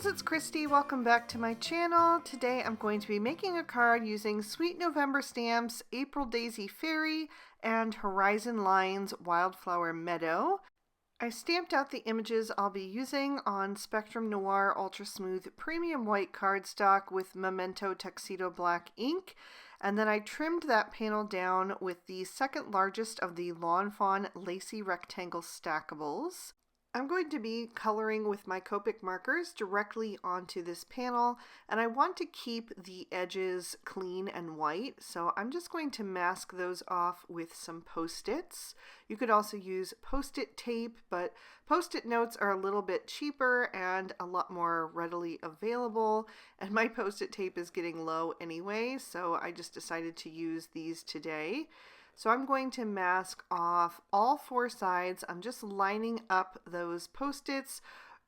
friends, it's Christy. Welcome back to my channel. Today I'm going to be making a card using Sweet November stamps, April Daisy Fairy, and Horizon Lines Wildflower Meadow. I stamped out the images I'll be using on Spectrum Noir Ultra Smooth Premium White cardstock with Memento Tuxedo Black ink, and then I trimmed that panel down with the second largest of the Lawn Fawn Lacy Rectangle Stackables. I'm going to be coloring with my Copic markers directly onto this panel, and I want to keep the edges clean and white, so I'm just going to mask those off with some Post-its. You could also use Post-it tape, but Post-it notes are a little bit cheaper and a lot more readily available, and my Post-it tape is getting low anyway, so I just decided to use these today. So I'm going to mask off all four sides. I'm just lining up those Post-its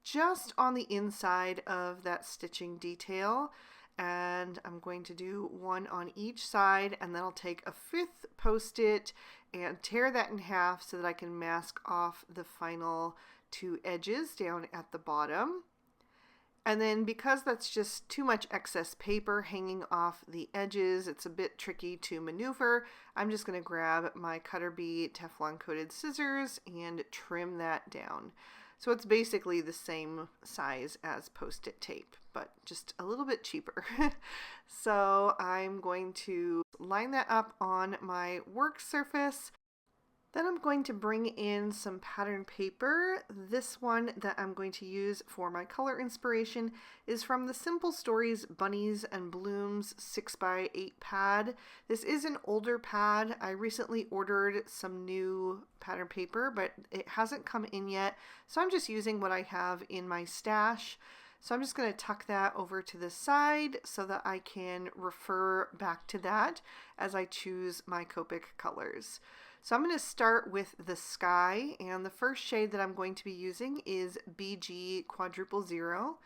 just on the inside of that stitching detail. And I'm going to do one on each side, and then I'll take a fifth Post-it and tear that in half so that I can mask off the final two edges down at the bottom. And then because that's just too much excess paper hanging off the edges, it's a bit tricky to maneuver, I'm just going to grab my Cutter Bee Teflon coated scissors and trim that down. So it's basically the same size as Post-it tape, but just a little bit cheaper. So I'm going to line that up on my work surface. Then I'm going to bring in some pattern paper. This one that I'm going to use for my color inspiration is from the Simple Stories Bunnies and Blooms 6x8 pad. This is an older pad. I recently ordered some new pattern paper, but it hasn't come in yet, so I'm just using what I have in my stash. So I'm just going to tuck that over to the side so that I can refer back to that as I choose my Copic colors. So I'm going to start with the sky, and the first shade that I'm going to be using is BG Quadruple Zero.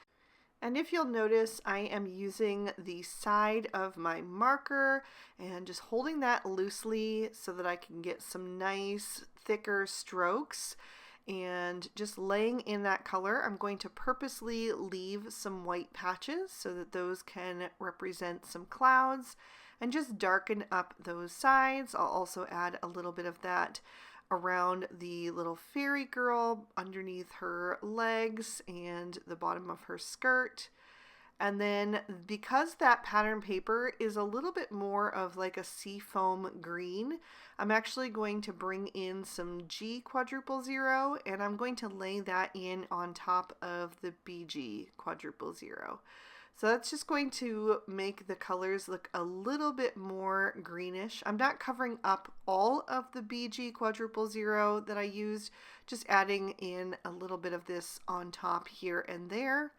And if you'll notice, I am using the side of my marker and just holding that loosely so that I can get some nice thicker strokes. And just laying in that color, I'm going to purposely leave some white patches so that those can represent some clouds, and just darken up those sides. I'll also add a little bit of that around the little fairy girl underneath her legs and the bottom of her skirt. And then because that pattern paper is a little bit more of like a seafoam green, I'm actually going to bring in some G Quadruple Zero, and I'm going to lay that in on top of the BG Quadruple Zero. So that's just going to make the colors look a little bit more greenish. I'm not covering up all of the BG Quadruple Zero that I used, just adding in a little bit of this on top here and there.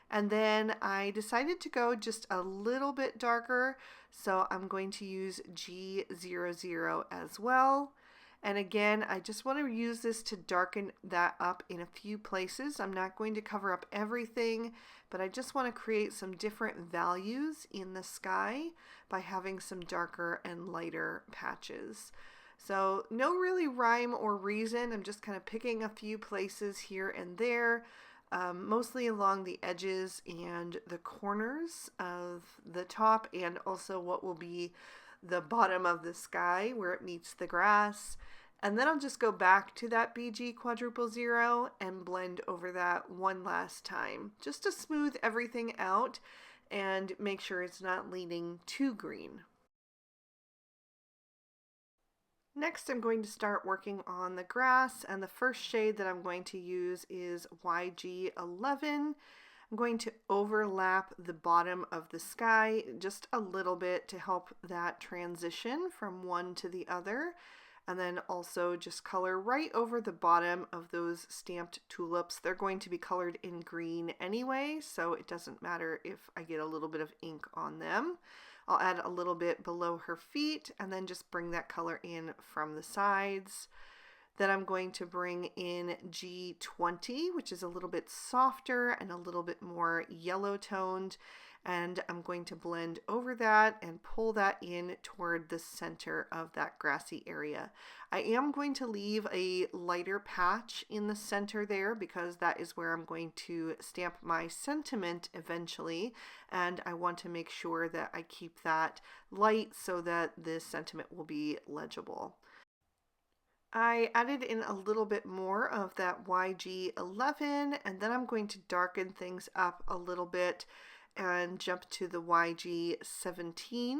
And then I decided to go just a little bit darker, so I'm going to use G00 as well. And again, I just want to use this to darken that up in a few places. I'm not going to cover up everything, but I just want to create some different values in the sky by having some darker and lighter patches. So no really rhyme or reason. I'm just kind of picking a few places here and there, mostly along the edges and the corners of the top, and also what will be the bottom of the sky where it meets the grass. And then I'll just go back to that BG Quadruple Zero and blend over that one last time, just to smooth everything out and make sure it's not leaning too green. Next, I'm going to start working on the grass, and the first shade that I'm going to use is YG11. I'm going to overlap the bottom of the sky just a little bit to help that transition from one to the other, and then also just color right over the bottom of those stamped tulips. They're going to be colored in green anyway, so it doesn't matter if I get a little bit of ink on them. I'll add a little bit below her feet and then just bring that color in from the sides. Then I'm going to bring in G20, which is a little bit softer and a little bit more yellow toned. and I'm going to blend over that and pull that in toward the center of that grassy area. I am going to leave a lighter patch in the center there because that is where I'm going to stamp my sentiment eventually, and I want to make sure that I keep that light so that the sentiment will be legible. I added in a little bit more of that YG11, and then I'm going to darken things up a little bit and jump to the YG17.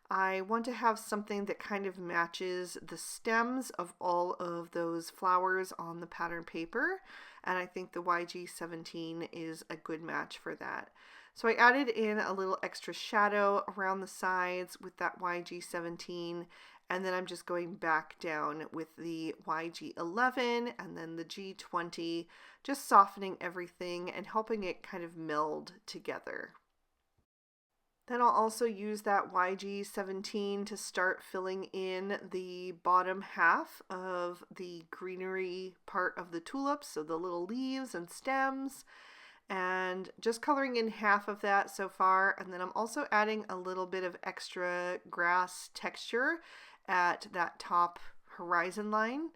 I want to have something that kind of matches the stems of all of those flowers on the pattern paper, and I think the YG17 is a good match for that. So I added in a little extra shadow around the sides with that YG17, and then I'm just going back down with the YG11 and then the G20, just softening everything and helping it kind of meld together. Then I'll also use that YG17 to start filling in the bottom half of the greenery part of the tulips, so the little leaves and stems, and just coloring in half of that so far. And then I'm also adding a little bit of extra grass texture at that top horizon line.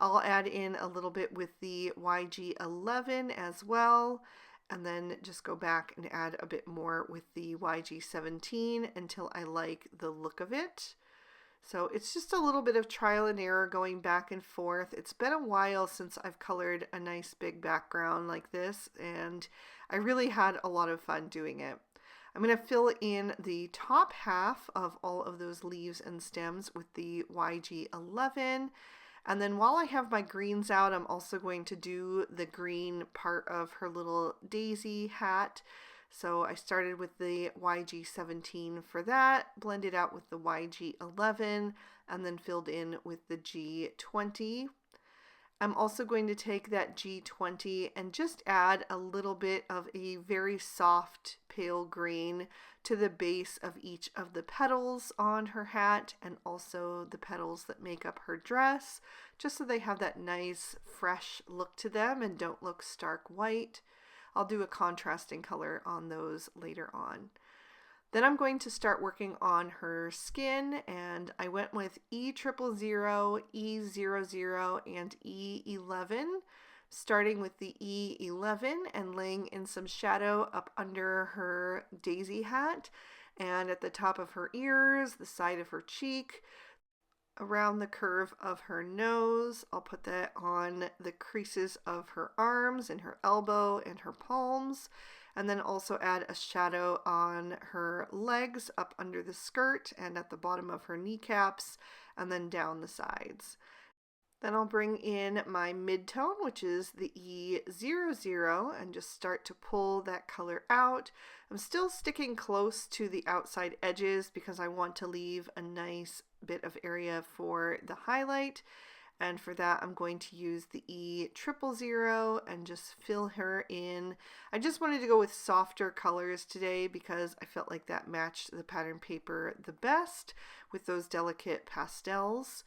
I'll add in a little bit with the YG11 as well, and then just go back and add a bit more with the YG17 until I like the look of it. So it's just a little bit of trial and error going back and forth. It's been a while since I've colored a nice big background like this, and I really had a lot of fun doing it. I'm going to fill in the top half of all of those leaves and stems with the YG11. And then while I have my greens out, I'm also going to do the green part of her little daisy hat. So I started with the YG17 for that, blended out with the YG11, and then filled in with the G20. I'm also going to take that G20 and just add a little bit of a very soft pale green to the base of each of the petals on her hat and also the petals that make up her dress, just so they have that nice fresh look to them and don't look stark white. I'll do a contrasting color on those later on. Then I'm going to start working on her skin, and I went with E000, E00, and E11, starting with the E11 and laying in some shadow up under her daisy hat and at the top of her ears, the side of her cheek, around the curve of her nose. I'll put that on the creases of her arms and her elbow and her palms, and then also add a shadow on her legs up under the skirt and at the bottom of her kneecaps, and then down the sides. Then I'll bring in my mid-tone, which is the E00, and just start to pull that color out. I'm still sticking close to the outside edges because I want to leave a nice bit of area for the highlight. And for that, I'm going to use the E000 and just fill her in. I just wanted to go with softer colors today because I felt like that matched the pattern paper the best with those delicate pastels.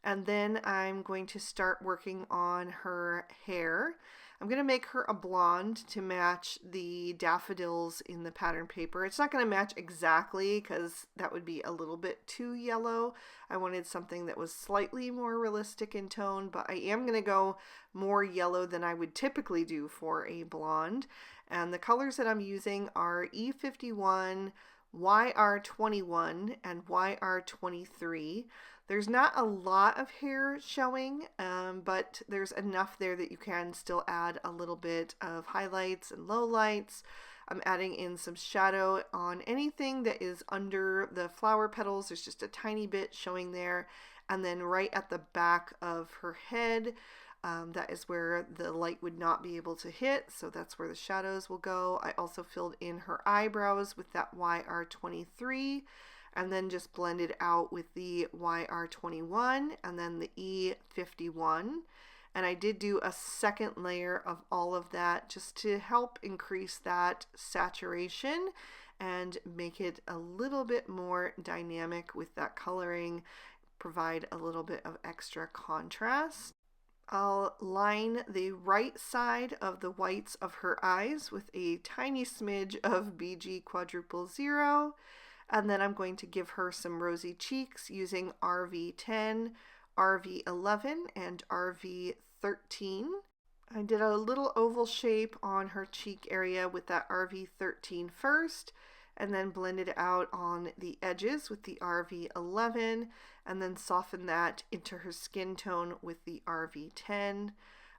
And then I'm going to start working on her hair. I'm going to make her a blonde to match the daffodils in the pattern paper. It's not going to match exactly because that would be a little bit too yellow. I wanted something that was slightly more realistic in tone, but I am going to go more yellow than I would typically do for a blonde. And the colors that I'm using are E51, YR21, and YR23. There's not a lot of hair showing, but there's enough there that you can still add a little bit of highlights and lowlights. I'm adding in some shadow on anything that is under the flower petals. There's just a tiny bit showing there. And then right at the back of her head, that is where the light would not be able to hit, so that's where the shadows will go. I also filled in her eyebrows with that YR23, and then just blended out with the YR21 and then the E51. And I did do a second layer of all of that just to help increase that saturation and make it a little bit more dynamic with that coloring, provide a little bit of extra contrast. I'll line the right side of the whites of her eyes with a tiny smidge of BG quadruple zero, and then I'm going to give her some rosy cheeks using RV10, RV11, and RV13. I did a little oval shape on her cheek area with that RV13 first, and then blended out on the edges with the RV11, and then soften that into her skin tone with the RV10.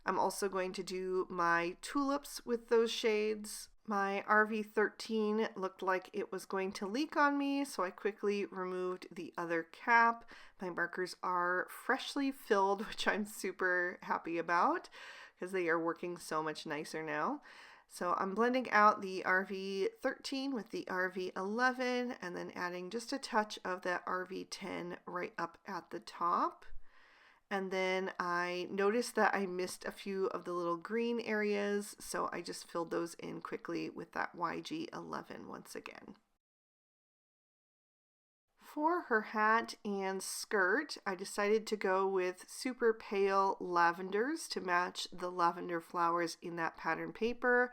I'm also going to do my tulips with those shades. My RV13 looked like it was going to leak on me, so I quickly removed the other cap. My markers are freshly filled, which I'm super happy about because they are working so much nicer now. So I'm blending out the RV13 with the RV11 and then adding just a touch of that RV10 right up at the top. And then I noticed that I missed a few of the little green areas, so I just filled those in quickly with that YG11 once again. For her hat and skirt, I decided to go with super pale lavenders to match the lavender flowers in that pattern paper.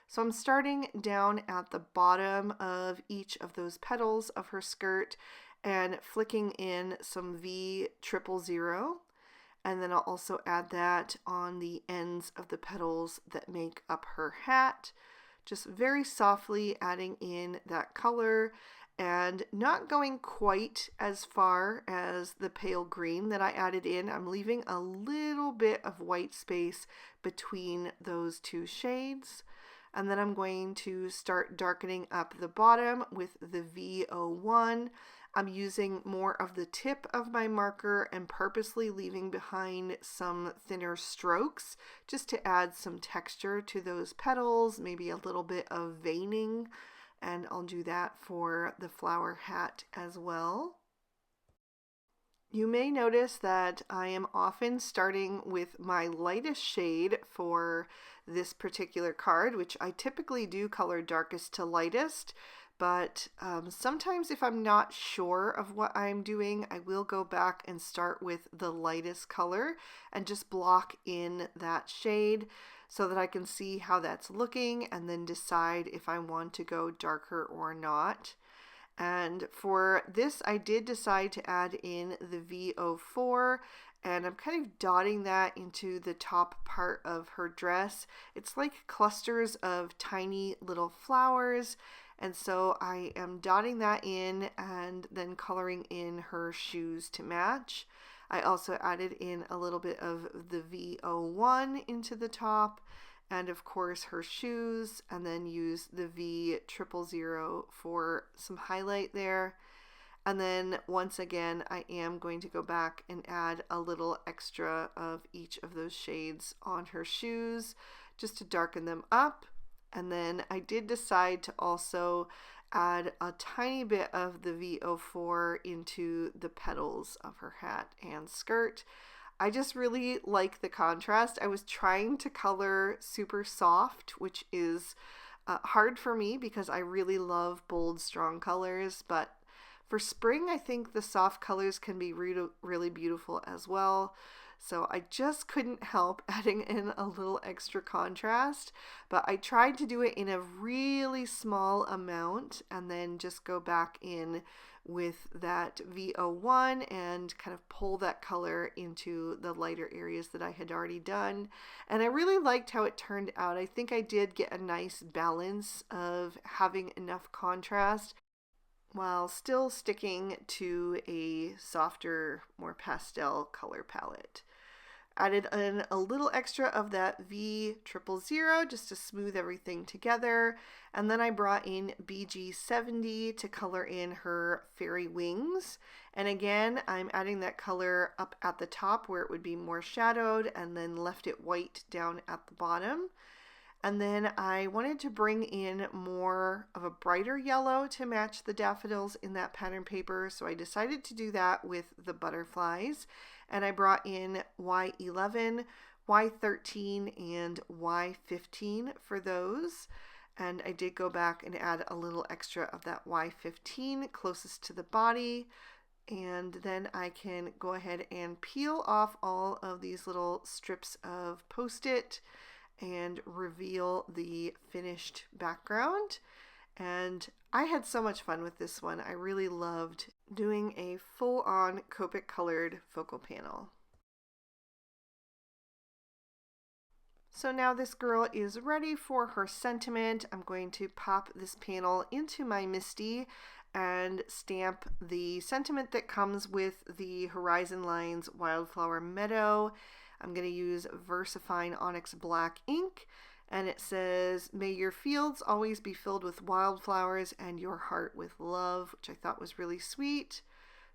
So I'm starting down at the bottom of each of those petals of her skirt and flicking in some V000. And then I'll also add that on the ends of the petals that make up her hat. Just very softly adding in that color and not going quite as far as the pale green that I added in. I'm leaving a little bit of white space between those two shades. And then I'm going to start darkening up the bottom with the V01. I'm using more of the tip of my marker and purposely leaving behind some thinner strokes just to add some texture to those petals, maybe a little bit of veining. And I'll do that for the flower hat as well. You may notice that I am often starting with my lightest shade for this particular card, which I typically do color darkest to lightest, but sometimes if I'm not sure of what I'm doing, I will go back and start with the lightest color and just block in that shade so that I can see how that's looking and then decide if I want to go darker or not. And for this, I did decide to add in the V04, and I'm kind of dotting that into the top part of her dress. It's like clusters of tiny little flowers, and so I am dotting that in and then coloring in her shoes to match. I also added in a little bit of the V01 into the top, and of course her shoes, and then use the V000 for some highlight there. And then once again, I am going to go back and add a little extra of each of those shades on her shoes just to darken them up. And then I did decide to also add a tiny bit of the V04 into the petals of her hat and skirt. I just really like the contrast. I was trying to color super soft, which is hard for me because I really love bold, strong colors, but for spring, I think the soft colors can be really beautiful as well. So I just couldn't help adding in a little extra contrast, but I tried to do it in a really small amount and then just go back in with that V01 and kind of pull that color into the lighter areas that I had already done. And I really liked how it turned out. I think I did get a nice balance of having enough contrast while still sticking to a softer, more pastel color palette. Added in a little extra of that V000 just to smooth everything together. And then I brought in BG70 to color in her fairy wings. And again, I'm adding that color up at the top where it would be more shadowed and then left it white down at the bottom. And then I wanted to bring in more of a brighter yellow to match the daffodils in that pattern paper. So I decided to do that with the butterflies. And I brought in Y11, Y13, and Y15 for those. And I did go back and add a little extra of that Y15 closest to the body. And then I can go ahead and peel off all of these little strips of Post-it and reveal the finished background. And I had so much fun with this one. I really loved doing a full-on Copic colored focal panel. So now this girl is ready for her sentiment. I'm going to pop this panel into my MISTI and stamp the sentiment that comes with the Horizon Lines Wildflower Meadow. I'm going to use VersaFine Onyx Black ink, and it says, "May your fields always be filled with wildflowers and your heart with love," which I thought was really sweet.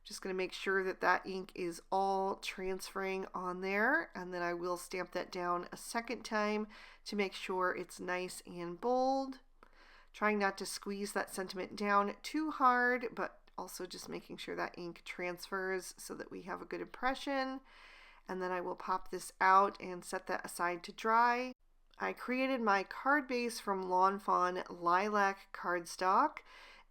Just going to make sure that that ink is all transferring on there, and then I will stamp that down a second time to make sure it's nice and bold. Trying not to squeeze that sentiment down too hard, but also just making sure that ink transfers so that we have a good impression. And then I will pop this out and set that aside to dry. I created my card base from Lawn Fawn lilac cardstock,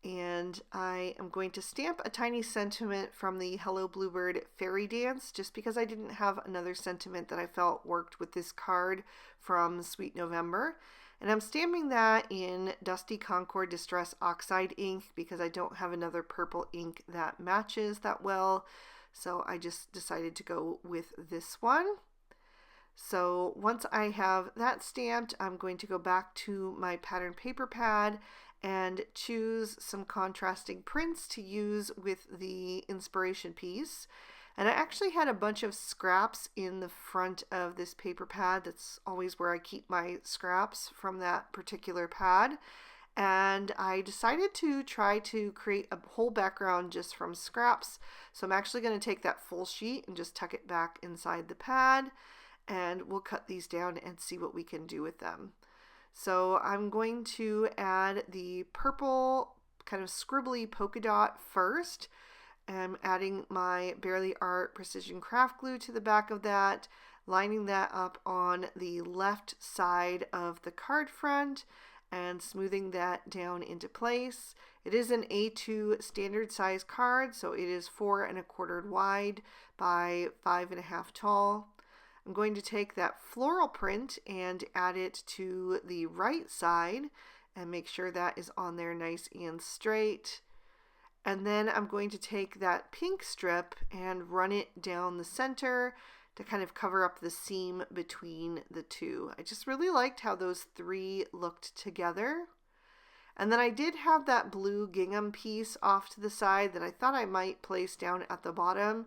and I am going to stamp a tiny sentiment from the Hello Bluebird Fairy Dance, just because I didn't have another sentiment that I felt worked with this card from Sweet November. And I'm stamping that in Dusty Concord Distress Oxide ink because I don't have another purple ink that matches that well. So I just decided to go with this one. So once I have that stamped, I'm going to go back to my pattern paper pad and choose some contrasting prints to use with the inspiration piece. And I actually had a bunch of scraps in the front of this paper pad. That's always where I keep my scraps from that particular pad. And I decided to try to create a whole background just from scraps. So I'm actually going to take that full sheet and just tuck it back inside the pad. And we'll cut these down and see what we can do with them. So I'm going to add the purple kind of scribbly polka dot first. I'm adding my Barely Art Precision Craft Glue to the back of that, lining that up on the left side of the card front and smoothing that down into place. It is an A2 standard size card, so it is 4 1/4 wide by 5 1/2 tall. I'm going to take that floral print and add it to the right side and make sure that is on there nice and straight. And then I'm going to take that pink strip and run it down the center to kind of cover up the seam between the two. I just really liked how those three looked together. And then I did have that blue gingham piece off to the side that I thought I might place down at the bottom,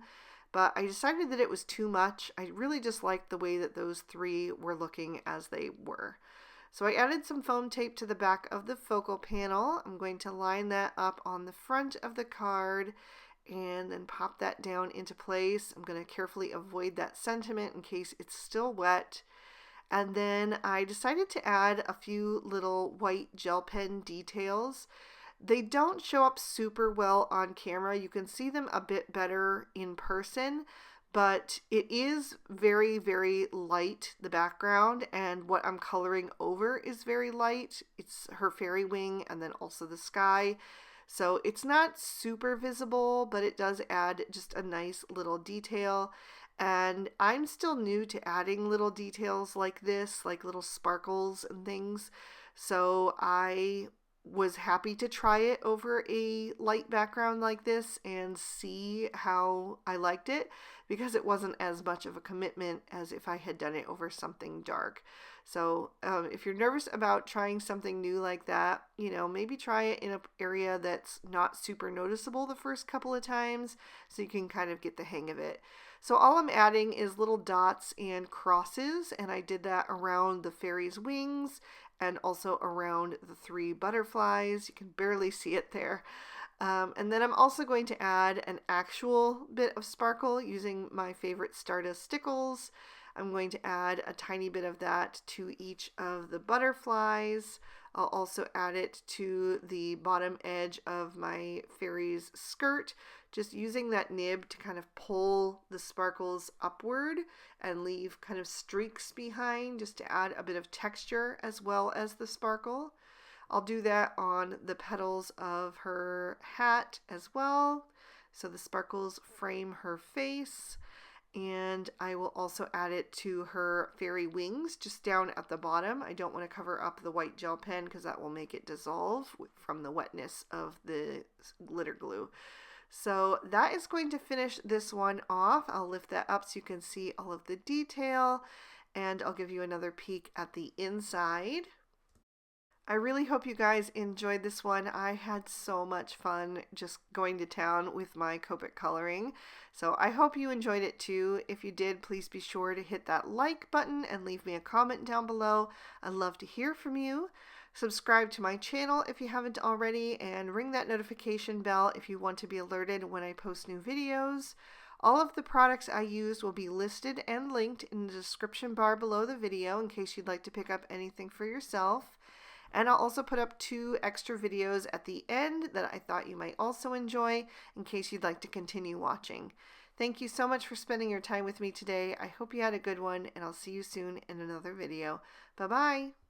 but I decided that it was too much. I really just liked the way that those three were looking as they were. So I added some foam tape to the back of the focal panel. I'm going to line that up on the front of the card and then pop that down into place. I'm going to carefully avoid that sentiment in case it's still wet. And then I decided to add a few little white gel pen details. They don't show up super well on camera. You can see them a bit better in person, but it is very, very light, the background, and what I'm coloring over is very light. It's her fairy wing and then also the sky. So it's not super visible, but it does add just a nice little detail. And I'm still new to adding little details like this, like little sparkles and things. So I was happy to try it over a light background like this and see how I liked it, because it wasn't as much of a commitment as if I had done it over something dark. So if you're nervous about trying something new like that, maybe try it in an area that's not super noticeable the first couple of times so you can kind of get the hang of it. So all I'm adding is little dots and crosses, and I did that around the fairy's wings and also around the 3 butterflies. You can barely see it there. And then I'm also going to add an actual bit of sparkle using my favorite Stardust Stickles. I'm going to add a tiny bit of that to each of the butterflies. I'll also add it to the bottom edge of my fairy's skirt, just using that nib to kind of pull the sparkles upward and leave kind of streaks behind just to add a bit of texture as well as the sparkle. I'll do that on the petals of her hat as well. so the sparkles frame her face. And I will also add it to her fairy wings just down at the bottom. I don't want to cover up the white gel pen because that will make it dissolve from the wetness of the glitter glue. So that is going to finish this one off. I'll lift that up so you can see all of the detail, and I'll give you another peek at the inside. I really hope you guys enjoyed this one. I had so much fun just going to town with my Copic coloring. So I hope you enjoyed it too. If you did, please be sure to hit that like button and leave me a comment down below. I'd love to hear from you. Subscribe to my channel if you haven't already, and ring that notification bell if you want to be alerted when I post new videos. All of the products I used will be listed and linked in the description bar below the video in case you'd like to pick up anything for yourself. And I'll also put up 2 extra videos at the end that I thought you might also enjoy in case you'd like to continue watching. Thank you so much for spending your time with me today. I hope you had a good one, and I'll see you soon in another video. Bye-bye.